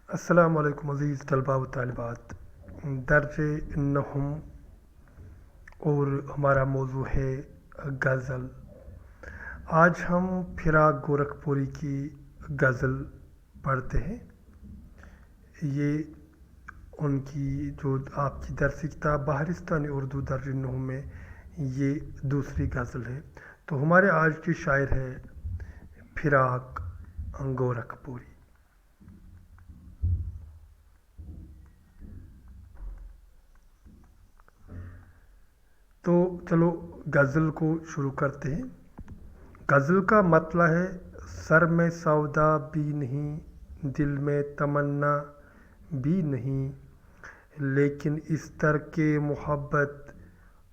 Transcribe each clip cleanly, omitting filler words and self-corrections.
السلام علیکم عزیز طلباء و طالبات، درج نہم اور ہمارا موضوع ہے غزل۔ آج ہم فراق گورکھپوری کی غزل پڑھتے ہیں۔ یہ ان کی جو آپ کی درسی کتاب بہارستان اردو درج نہم میں یہ دوسری غزل ہے۔ تو ہمارے آج کے شاعر ہے فراق گورکھپوری۔ تو چلو غزل کو شروع کرتے ہیں۔ غزل کا مطلب ہے سر میں سودا بھی نہیں، دل میں تمنا بھی نہیں، لیکن اس ترک محبت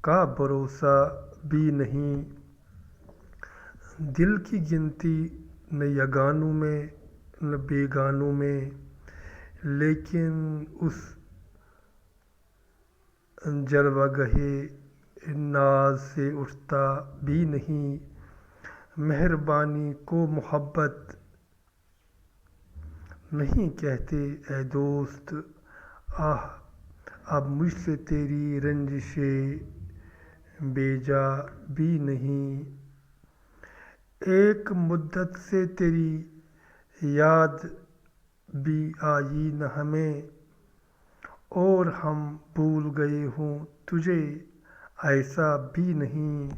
کا بھروسہ بھی نہیں۔ دل کی گنتی نہ یگانوں میں نہ بیگانوں میں، لیکن اس جلوہ گہے ناز سے اٹھتا بھی نہیں۔ مہربانی کو محبت نہیں کہتے اے دوست، آہ اب مجھ سے تیری رنجشیں بیجا بھی نہیں۔ ایک مدت سے تیری یاد بھی آئی نہ ہمیں، اور ہم بھول گئے ہوں تجھے ایسا بھی نہیں۔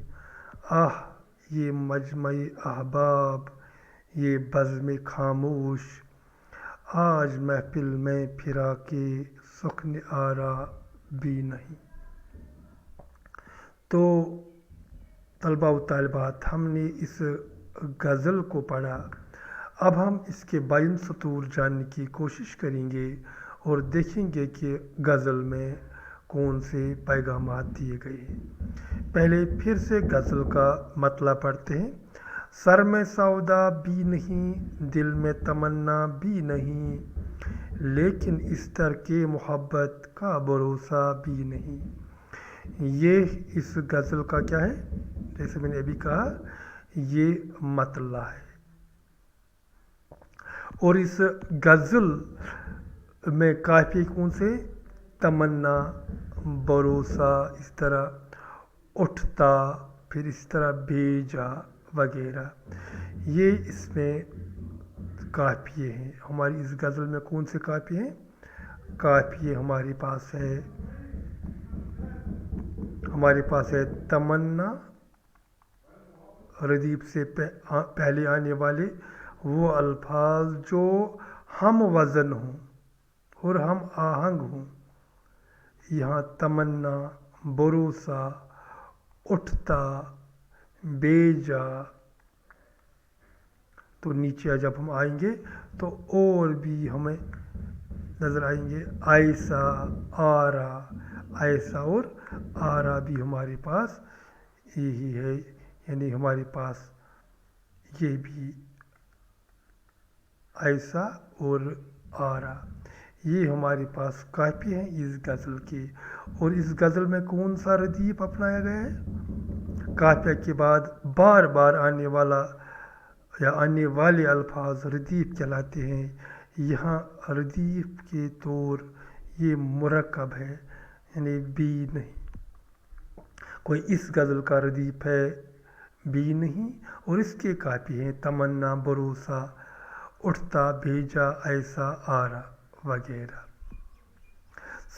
آہ یہ مجمع احباب، یہ بزم خاموش، آج محفل میں فراق سخن آرا بھی نہیں۔ تو طلباء و طالبات، ہم نے اس غزل کو پڑھا۔ اب ہم اس کے بائن سطور جاننے کی کوشش کریں گے اور دیکھیں گے کہ غزل میں کون سے پیغامات دیے گئے ہیں۔ پہلے پھر سے غزل کا مطلب پڑھتے ہیں۔ سر میں سودا بھی نہیں، دل میں تمنا بھی نہیں، لیکن اس ترک محبت کا بھروسہ بھی نہیں۔ یہ اس غزل کا کیا ہے؟ جیسے میں نے ابھی کہا، یہ مطلع ہے۔ اور اس غزل میں قافیے کون سے؟ تمنا، بھروسہ، اس طرح اٹھتا، پھر اس طرح بھیجا وغیرہ، یہ اس میں قافیے ہیں۔ ہماری اس غزل میں کون سے قافیے ہیں؟ قافیے ہمارے پاس ہے، تمنا، ردیف سے پہلے آنے والے وہ الفاظ جو ہم وزن ہوں اور ہم آہنگ ہوں۔ یہاں تمنا، بھروسہ، اٹھتا، بیجا۔ تو نیچے جب ہم آئیں گے تو اور بھی ہمیں نظر آئیں گے، ایسا، آرا، ایسا اور آرا بھی ہمارے پاس یہی ہے، یعنی ہمارے پاس یہ بھی ایسا اور آرا، یہ ہمارے پاس قافیے ہیں اس غزل کے۔ اور اس غزل میں کون سا ردیف اپنایا گیا ہے؟ قافیہ کے بعد بار بار آنے والا یا آنے والے الفاظ ردیف کہلاتے ہیں۔ یہاں ردیف کے طور یہ مرکب ہے، یعنی بھی نہیں، کوئی اس غزل کا ردیف ہے بھی نہیں، اور اس کے قافیے ہیں تمنا، بھروسہ، اٹھتا، بھیجا، ایسا، آرا وغیرہ۔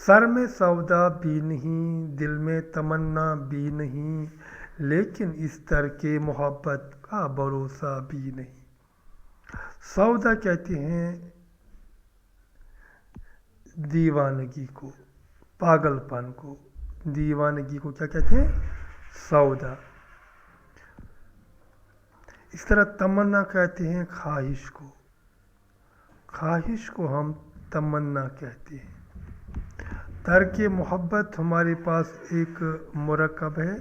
سر میں سودا بھی نہیں، دل میں تمنا بھی نہیں، لیکن اس ترک محبت کا بھروسہ بھی نہیں۔ سودا کہتے ہیں دیوانگی کو، پاگل پن کو، دیوانگی کو کیا کہتے ہیں؟ سودا۔ اس طرح تمنا کہتے ہیں خواہش کو، خواہش کو ہم تمنا کہتے ہیں۔ ترک محبت ہمارے پاس ایک مرکب ہے،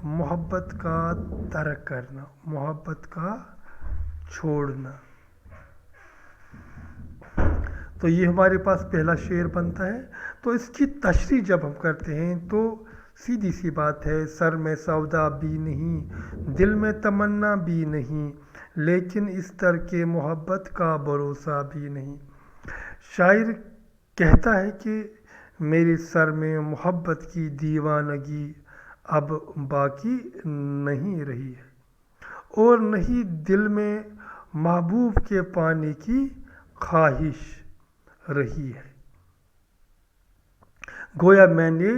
محبت کا ترک کرنا، محبت کا چھوڑنا۔ تو یہ ہمارے پاس پہلا شعر بنتا ہے۔ تو اس کی تشریح جب ہم کرتے ہیں تو سیدھی سی بات ہے، سر میں سودا بھی نہیں، دل میں تمنا بھی نہیں، لیکن اس ترک محبت کا بھروسہ بھی نہیں۔ شاعر کہتا ہے کہ میرے سر میں محبت کی دیوانگی اب باقی نہیں رہی ہے، اور نہیں دل میں محبوب کے پانے کی خواہش رہی ہے۔ گویا میں نے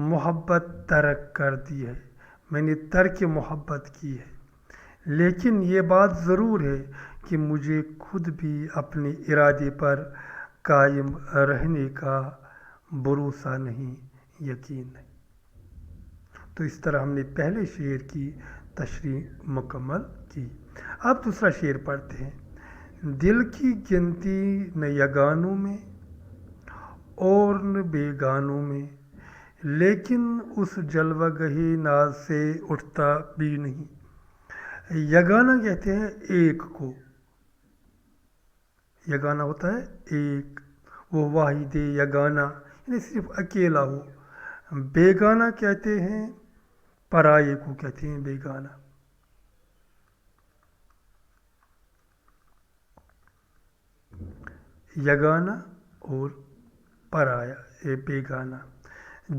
محبت ترک کر دی ہے، میں نے ترک محبت کی ہے، لیکن یہ بات ضرور ہے کہ مجھے خود بھی اپنے ارادے پر قائم رہنے کا بھروسہ نہیں، یقین نہیں۔ تو اس طرح ہم نے پہلے شعر کی تشریح مکمل کی۔ اب دوسرا شعر پڑھتے ہیں۔ دل کی گنتی نہ یگانوں میں اور نہ بیگانوں میں، لیکن اس جلوہ گہی ناز سے اٹھتا بھی نہیں۔ یگانہ کہتے ہیں ایک کو، یگانہ ہوتا ہے ایک، وہ واحد یگانہ یعنی صرف اکیلا ہو۔ بیگانہ کہتے ہیں پرائے کو، کہتے ہیں بیگانہ۔ یگانہ اور پرایا، یہ بیگانہ۔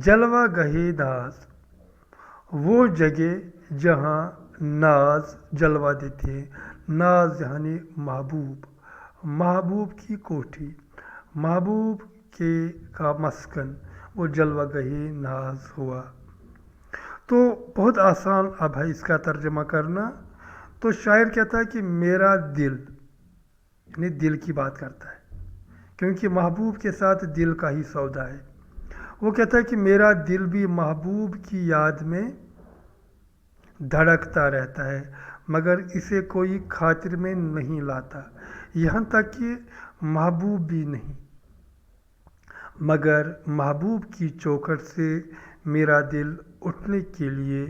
جلوہ گہے ناز، وہ جگہ جہاں ناز جلوہ دیتے ہیں، ناز یعنی محبوب، محبوب کی کوٹھی، محبوب کے کا مسکن، وہ جلوہ گہے ناز ہوا۔ تو بہت آسان اب ہے اس کا ترجمہ کرنا۔ تو شاعر کہتا ہے کہ میرا دل، یعنی دل کی بات کرتا ہے، کیونکہ محبوب کے ساتھ دل کا ہی سودا ہے۔ وہ کہتا ہے کہ میرا دل بھی محبوب کی یاد میں دھڑکتا رہتا ہے، مگر اسے کوئی خاطر میں نہیں لاتا، یہاں تک کہ محبوب بھی نہیں، مگر محبوب کی چوکھٹ سے میرا دل اٹھنے کے لیے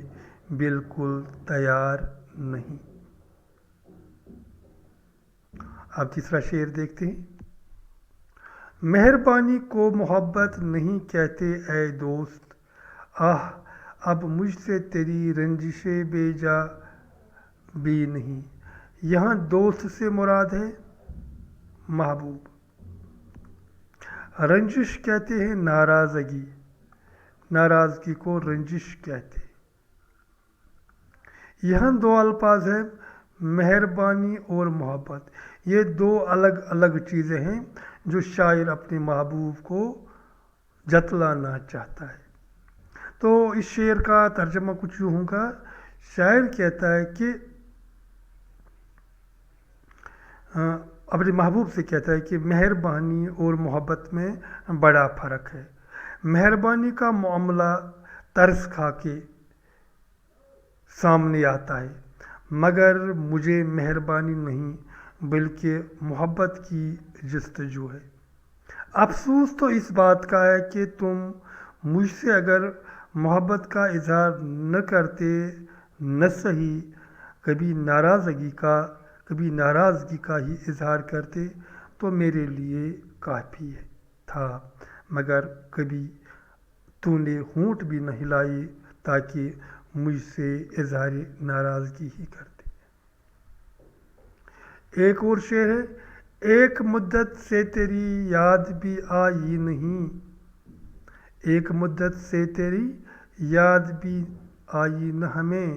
بالکل تیار نہیں۔ اب تیسرا شعر دیکھتے ہیں۔ مہربانی کو محبت نہیں کہتے اے دوست، آہ اب مجھ سے تیری رنجشیں بے جا بھی نہیں۔ یہاں دوست سے مراد ہے محبوب۔ رنجش کہتے ہیں ناراضگی، ناراضگی کو رنجش کہتے ہیں۔ یہاں دو الفاظ ہیں، مہربانی اور محبت، یہ دو الگ الگ چیزیں ہیں جو شاعر اپنے محبوب کو جتلانا چاہتا ہے۔ تو اس شعر کا ترجمہ کچھ یوں ہوگا۔ شاعر کہتا ہے کہ اپنے محبوب سے کہتا ہے کہ مہربانی اور محبت میں بڑا فرق ہے۔ مہربانی کا معاملہ ترس کھا کے سامنے آتا ہے، مگر مجھے مہربانی نہیں بلکہ محبت کی جستجو ہے۔ افسوس تو اس بات کا ہے کہ تم مجھ سے اگر محبت کا اظہار نہ کرتے، نہ صحیح کبھی ناراضگی کا ہی اظہار کرتے تو میرے لیے کافی تھا، مگر کبھی تو نے ہونٹ بھی نہ ہلائے تاکہ مجھ سے اظہار ناراضگی ہی کرتے۔ ایک اور شعر ہے۔ ایک مدت سے تیری یاد بھی آئی نہیں، ایک مدت سے تیری یاد بھی آئی نہ ہمیں،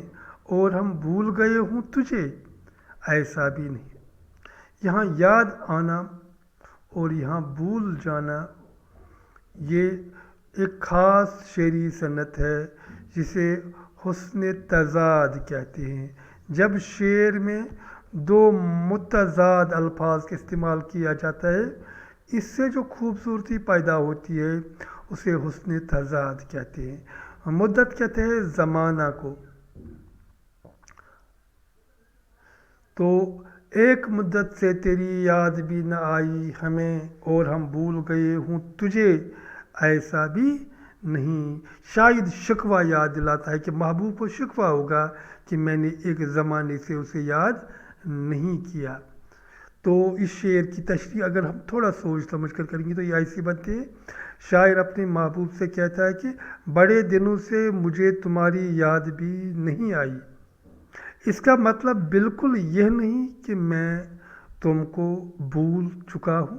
اور ہم بھول گئے ہوں تجھے، ایسا بھی نہیں۔ یہاں یاد آنا اور یہاں بھول جانا، یہ ایک خاص شعری صنعت ہے جسے حسن تضاد کہتے ہیں۔ جب شعر میں دو متضاد الفاظ کا استعمال کیا جاتا ہے، اس سے جو خوبصورتی پیدا ہوتی ہے اسے حسن تضاد کہتے ہیں۔ مدت کہتے ہیں زمانہ کو۔ تو ایک مدت سے تیری یاد بھی نہ آئی ہمیں، اور ہم بھول گئے ہوں تجھے، ایسا بھی نہیں۔ شاید شکوہ یاد دلاتا ہے کہ محبوب کو شکوہ ہوگا کہ میں نے ایک زمانے سے اسے یاد نہیں کیا۔ تو اس شعر کی تشریح اگر ہم تھوڑا سوچ سمجھ کر کریں گے تو یہ ایسی بنتی ہے۔ شاعر اپنے محبوب سے کہتا ہے کہ بڑے دنوں سے مجھے تمہاری یاد بھی نہیں آئی۔ اس کا مطلب بالکل یہ نہیں کہ میں تم کو بھول چکا ہوں،